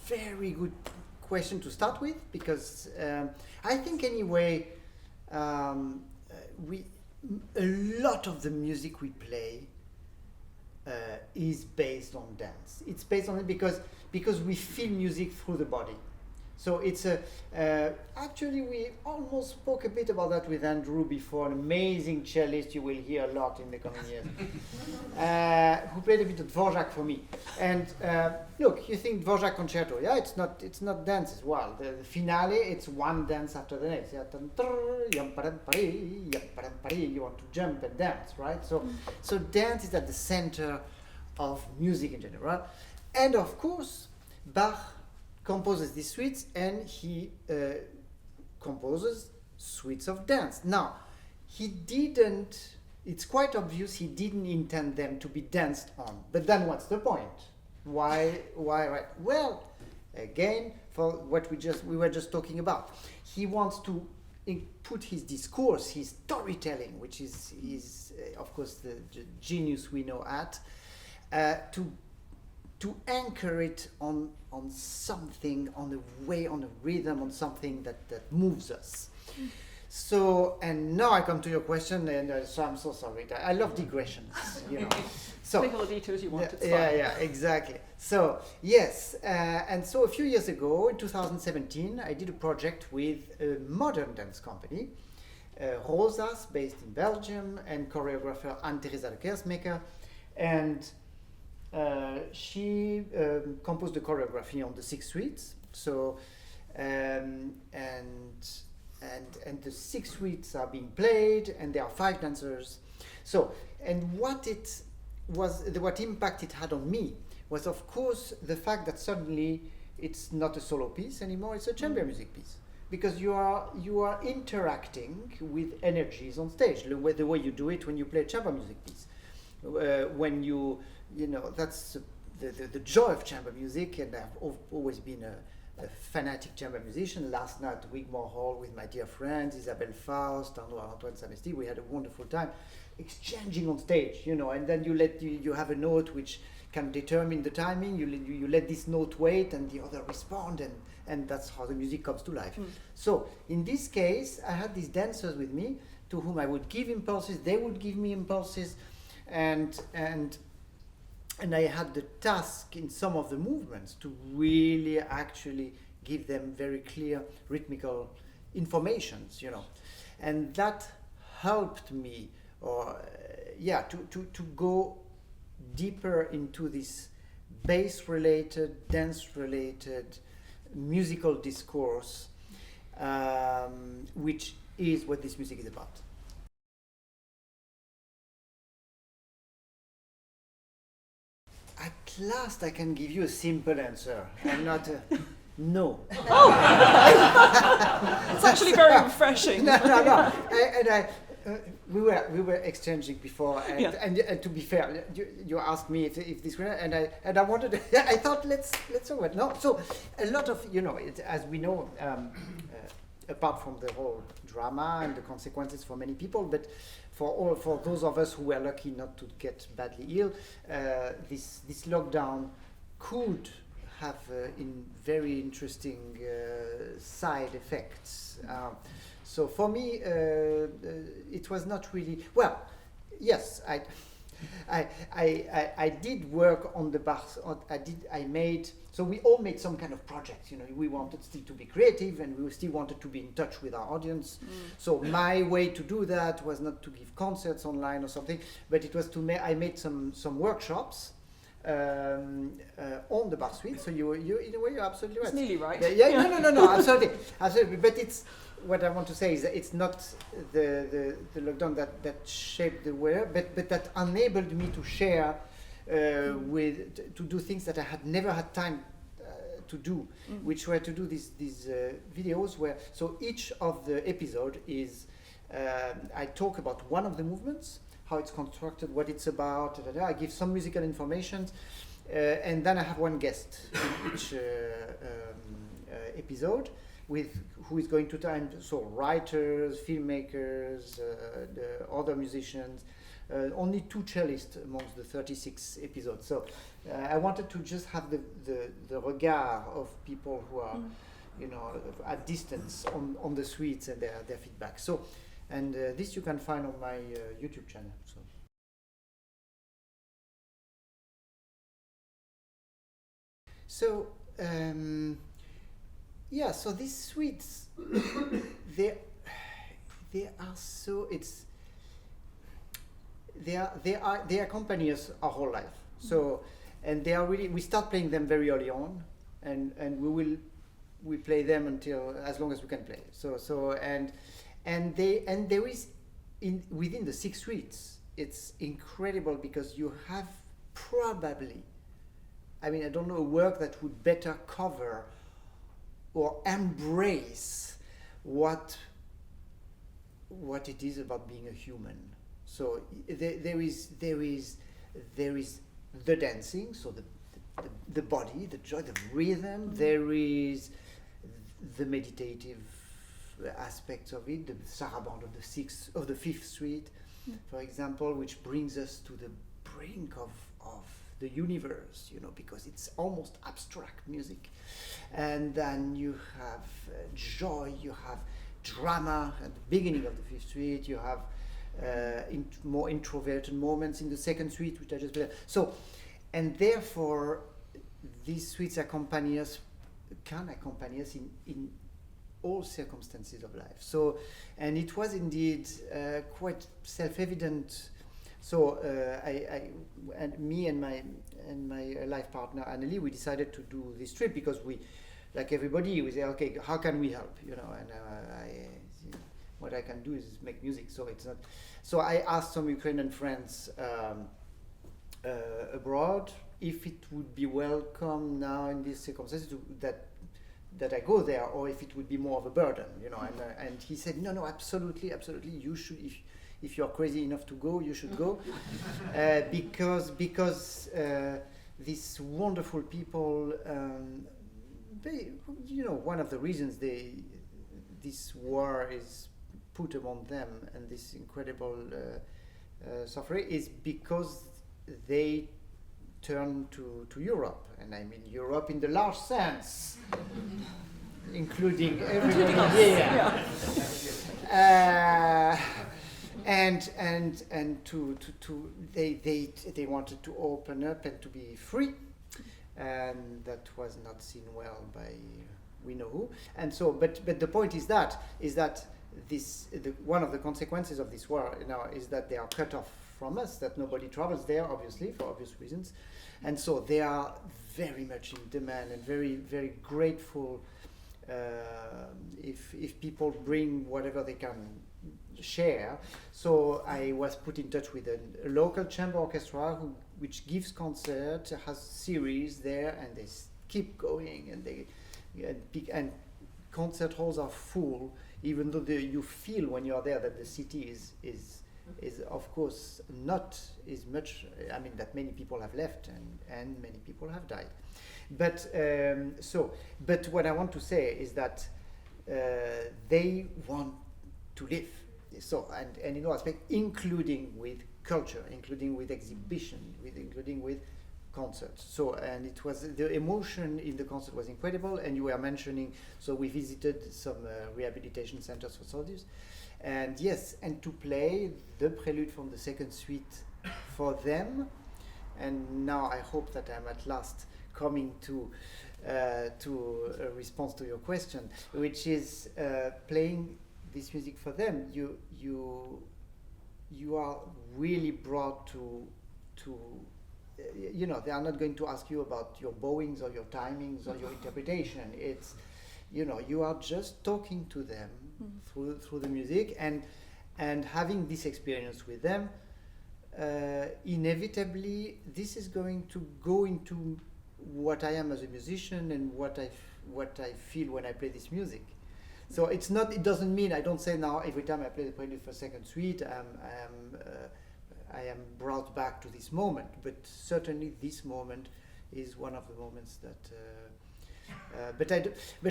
very good question to start with, because I think anyway, we a lot of the music we play is based on dance. It's based on it because we feel music through the body. So it's actually we almost spoke a bit about that with Andrew before, an amazing cellist you will hear a lot in the coming years, who played a bit of Dvorak for me. And look, you think Dvorak concerto, yeah, it's not dance as well. The finale, it's one dance after the next. You want to jump and dance, right? So dance is at the center of music in general. And of course, Bach composes these suites, and he composes suites of dance. Now, it's quite obvious he didn't intend them to be danced on. But then what's the point? Why right? Well, again, for what we were just talking about. He wants to put his discourse, his storytelling, which is of course the genius we know at, to anchor it on something, on a way, on a rhythm, on something that moves us. So, and now I come to your question, and so I'm so sorry. I love digressions, you know. So take all the details you want. Yeah, exactly. So yes, and so a few years ago, in 2017, I did a project with a modern dance company, Rosas, based in Belgium, and choreographer Anne-Theresa de Keersmaker, and she composed the choreography on the 6 suites. So and the 6 suites are being played, and there are 5 dancers. So, and what impact it had on me was, of course, the fact that suddenly it's not a solo piece anymore; it's a chamber music piece, because you are interacting with energies on stage, the way you do it when you play a chamber music piece. When you know, that's the joy of chamber music, and I've always been a fanatic chamber musician. Last night at Wigmore Hall with my dear friends Isabelle Faust, Antoine Samesti, we had a wonderful time exchanging on stage, you know, and then you have a note which can determine the timing, you let this note wait and the other respond, and that's how the music comes to life. So in this case, I had these dancers with me to whom I would give impulses, they would give me impulses, and I had the task in some of the movements to really actually give them very clear rhythmical informations, you know, and that helped me, to go deeper into this bass-related, dance-related, musical discourse, which is what this music is about. At last, I can give you a simple answer, and not a no. Oh, it's actually very refreshing. No. We were exchanging before, and to be fair, you asked me if this were, and I wanted. I thought let's talk about no. So a lot of, you know, as we know, apart from the whole drama and the consequences for many people, but for those of us who were lucky not to get badly ill, this lockdown could have very interesting side effects. So for me, it was not really well. Yes, I did work on the Bach. So we all made some kind of project. You know, we wanted still to be creative, and we still wanted to be in touch with our audience. So my way to do that was not to give concerts online or something, but it was I made some workshops on the Bach suite. So you in a way you're absolutely right. It's nearly right. No, absolutely. But it's what I want to say is that it's not the lockdown that shaped the way, but that enabled me to share to do things that I had never had time to do, which were to do these videos where, so each of the episode is I talk about one of the movements, how it's constructed, what it's about, I give some musical information, and then I have one guest in each episode who is going to time, so writers, filmmakers, the other musicians, only 2 cellists amongst the 36 episodes. So I wanted to just have the regard of people who are, you know, at distance on the suites and their feedback. So, and this you can find on my YouTube channel. So yeah, so these suites, they are so, they accompany us our whole life. So, and they are really, we start playing them very early on, and we play them until as long as we can play. And there is within the 6 suites, it's incredible because you have probably, I mean, I don't know a work that would better cover or embrace what it is about being a human. So there is the dancing, so the body, the joy, the rhythm. There is the meditative aspects of it, the sarabande of the 5th suite, for example, which brings us to the brink of the universe, you know, because it's almost abstract music. And then you have joy, you have drama at the beginning of the 5th suite, you have more introverted moments in the 2nd suite, which I just played. So, and therefore, these suites can accompany us in all circumstances of life. So, and it was indeed quite self-evident. So and me and my life partner Annelie, we decided to do this trip because we, like everybody, we say, okay, how can we help? You know, and what I can do is make music. So it's not. So I asked some Ukrainian friends abroad if it would be welcome now in these circumstances that I go there, or if it would be more of a burden. You know, and he said, no, absolutely, you should. If you're crazy enough to go, you should go, because these wonderful people, they, you know, one of the reasons this war is put among them and this incredible suffering is because they turn to Europe, and I mean Europe in the large sense, including everybody here. And to they wanted to open up and to be free, and that was not seen well by we know who. And so, but the point is that one of the consequences of this war now is that they are cut off from us, that nobody travels there, obviously, for obvious reasons, and so they are very much in demand and very, very grateful if people bring whatever they can share. So I was put in touch with a local chamber orchestra which gives concerts, has series there, and they keep going, and concert halls are full, even though you feel when you are there that the city is of course not as much, I mean, that many people have left and many people have died. But but what I want to say is that they want to live. So and in all aspects, including with culture, including with exhibition, including with concerts. So, and it was, the emotion in the concert was incredible. And you were mentioning, so we visited some rehabilitation centers for soldiers, and yes, and to play the prelude from the 2nd suite for them. And now I hope that I'm at last coming to a response to your question, which is playing this music for them. You are really brought to you know, they are not going to ask you about your bowings or your timings or your interpretation. It's, you know, you are just talking to them through the music, and having this experience with them. Inevitably, this is going to go into what I am as a musician and what I feel when I play this music. So it's not. It doesn't mean I don't say now every time I play the prelude for 2nd suite, I am brought back to this moment. But certainly, this moment is one of the moments But I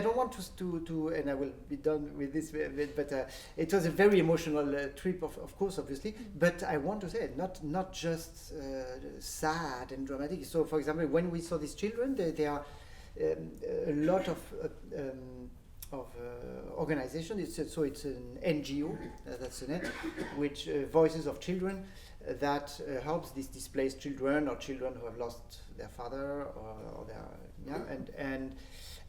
don't want to, and I will be done with this. But it was a very emotional trip, of course, obviously. But I want to say, not just sad and dramatic. So, for example, when we saw these children, they are a lot of organization. It's an NGO, that's the net, which Voices of Children, that helps these displaced children or children who have lost their father or their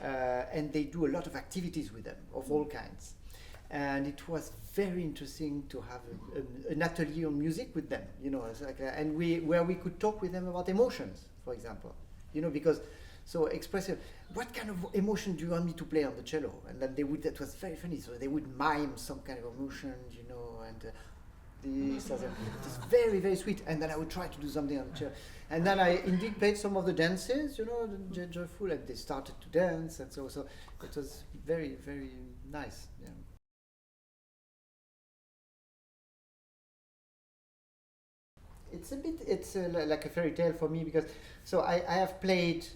and they do a lot of activities with them of all kinds. And it was very interesting to have an atelier on music with them, it's like, where we could talk with them about emotions, for example, because so expressive. What kind of emotion do you want me to play on the cello? And then that was very funny. So they would mime some kind of emotion, and this was it is very, very sweet. And then I would try to do something on the cello. And then I indeed played some of the dances, joyful, and they started to dance, and so it was very, very nice. Yeah. It's like a fairy tale for me, because I have played.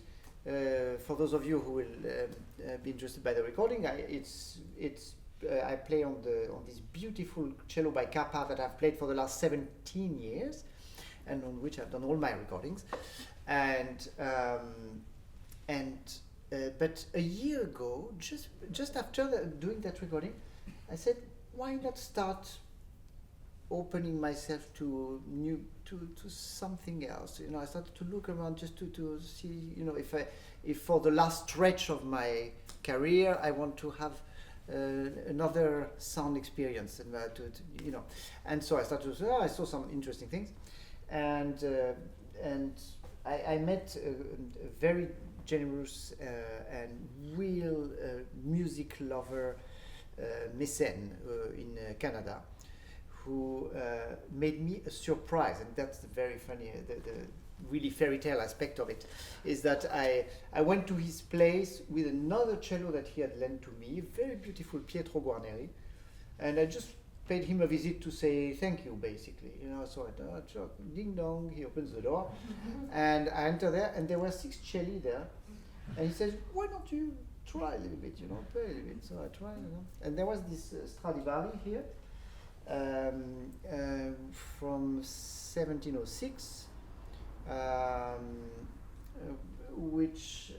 For those of you who will be interested by the recording, I play on this beautiful cello by Kappa that I've played for the last 17 years, and on which I've done all my recordings, but a year ago, just after doing that recording, I said, why not start opening myself to something else? I started to look around just to see, if for the last stretch of my career I want to have another sound experience, and and so I started to I saw some interesting things, and I met a very generous and real music lover mécène in Canada, who made me a surprise, and that's the very funny, the really fairy tale aspect of it, is that I went to his place with another cello that he had lent to me, very beautiful Pietro Guarneri, and I just paid him a visit to say thank you, basically. So I thought, ding dong, he opens the door, and I enter there, and there were 6 celli there, and he says, why don't you try a little bit, play a little bit. So I tried, and there was this Stradivari here, from 1706, which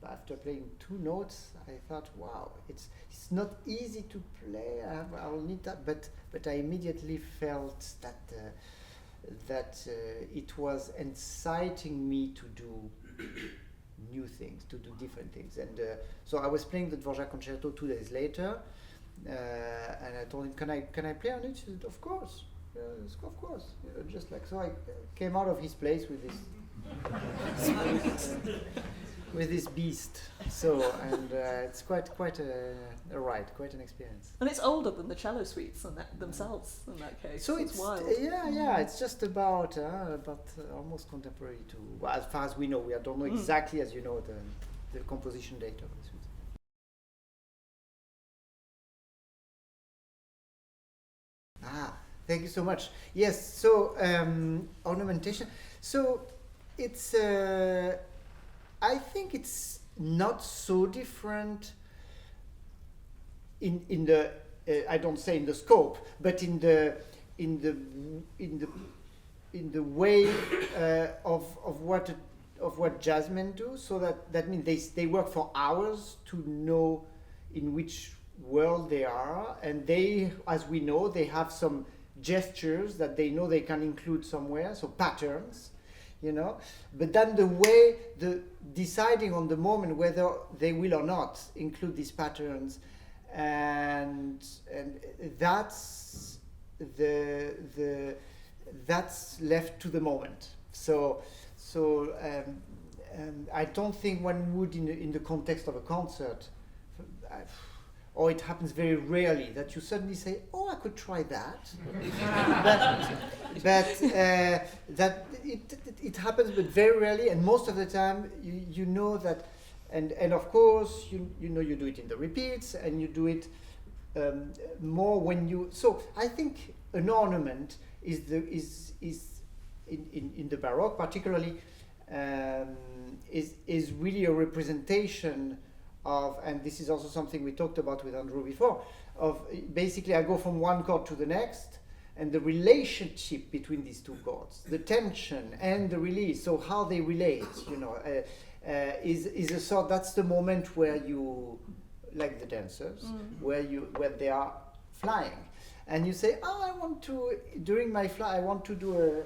after playing 2 notes, I thought, wow, it's not easy to play. I will need that, but I immediately felt that it was inciting me to do new things, to do different things, and so I was playing the Dvorak concerto 2 days later. And I told him, can I play on it? He said, of course, of course. Just like so, I came out of his place with this with this beast. So, and it's quite a ride, quite an experience. And it's older than the cello suites themselves in that case. So it's wild. It's just about almost contemporary to, well, as far as we know. We don't know exactly, as you know, the composition date of the suite. Thank you so much. Yes, so ornamentation. So it's, I think it's not so different in the, I don't say in the scope, but in the way of what jazzmen do. So that means they work for hours to know in which world they are, and they, as we know, they have some gestures that they know they can include somewhere, so patterns, but then the deciding on the moment whether they will or not include these patterns, and that's that's left to the moment. So I don't think one would in the context of a concert, or it happens very rarely that you suddenly say, "Oh, I could try that," but that it happens, but very rarely. And most of the time, you know that, and of course, you do it in the repeats, and you do it more when you. So I think an ornament is in the Baroque particularly. is really a representation of, and this is also something we talked about with Andrew before, of basically I go from one chord to the next, and the relationship between these two chords, the tension and the release, so how they relate, is a sort, that's the moment where you, like the dancers, where they are flying, and you say, oh, I want to, during my fly, I want to do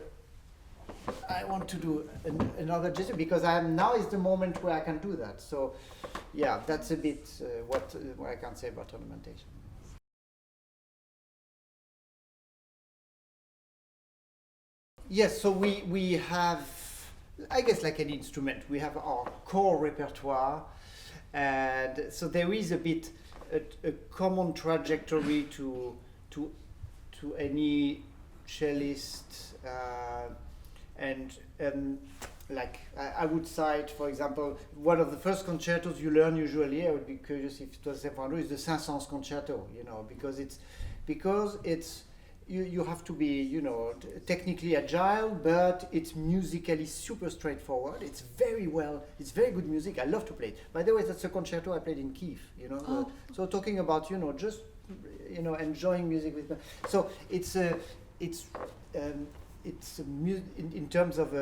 another gesture, because now is the moment where I can do that. So yeah, that's a bit what I can say about ornamentation. Yes, so we have, I guess, like any instrument, we have our core repertoire, and so there is a bit a common trajectory to any cellist, and like I would cite, for example, one of the first concertos you learn usually, I would be curious if it was the same for Andrew, is the Saint-Saëns concerto, because it's you have to be, technically agile, but it's musically super straightforward. It's very good music. I love to play it. By the way, that's a concerto I played in Kyiv, So talking about, just, enjoying music with, so in terms of,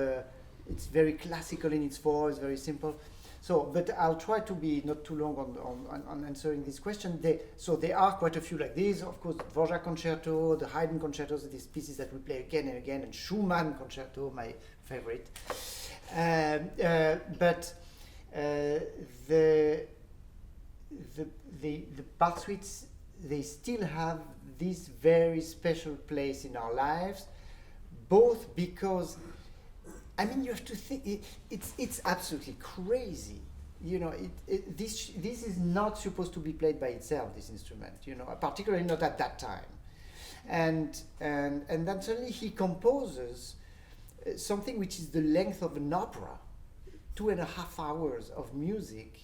it's very classical in its form, it's very simple. So, but I'll try to be not too long on answering this question. There are quite a few like these. Of course, Dvorak concerto, the Haydn concertos, these pieces that we play again and again, and Schumann concerto, my favorite. But the Bach suites, they still have this very special place in our lives, both because, I mean, you have to think, it's absolutely crazy. This is not supposed to be played by itself, this instrument, particularly not at that time. And then suddenly he composes something which is the length of an opera, 2.5 hours of music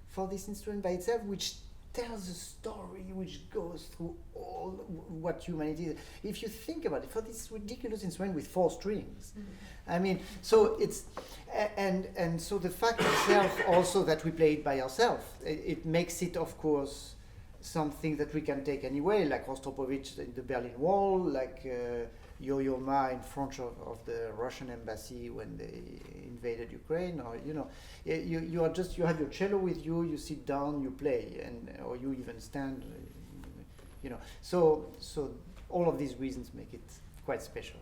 for this instrument by itself, which tells a story which goes through all what humanity is. If you think about it, for this ridiculous instrument with 4 strings, I mean, so it's, and so the fact itself also that we play it by ourselves, it makes it, of course, something that we can take anyway, like Rostropovich in the Berlin Wall, like Yo-Yo Ma in front of the Russian embassy when they invaded Ukraine, or you have your cello with you, you sit down, you play, or you even stand, So all of these reasons make it quite special.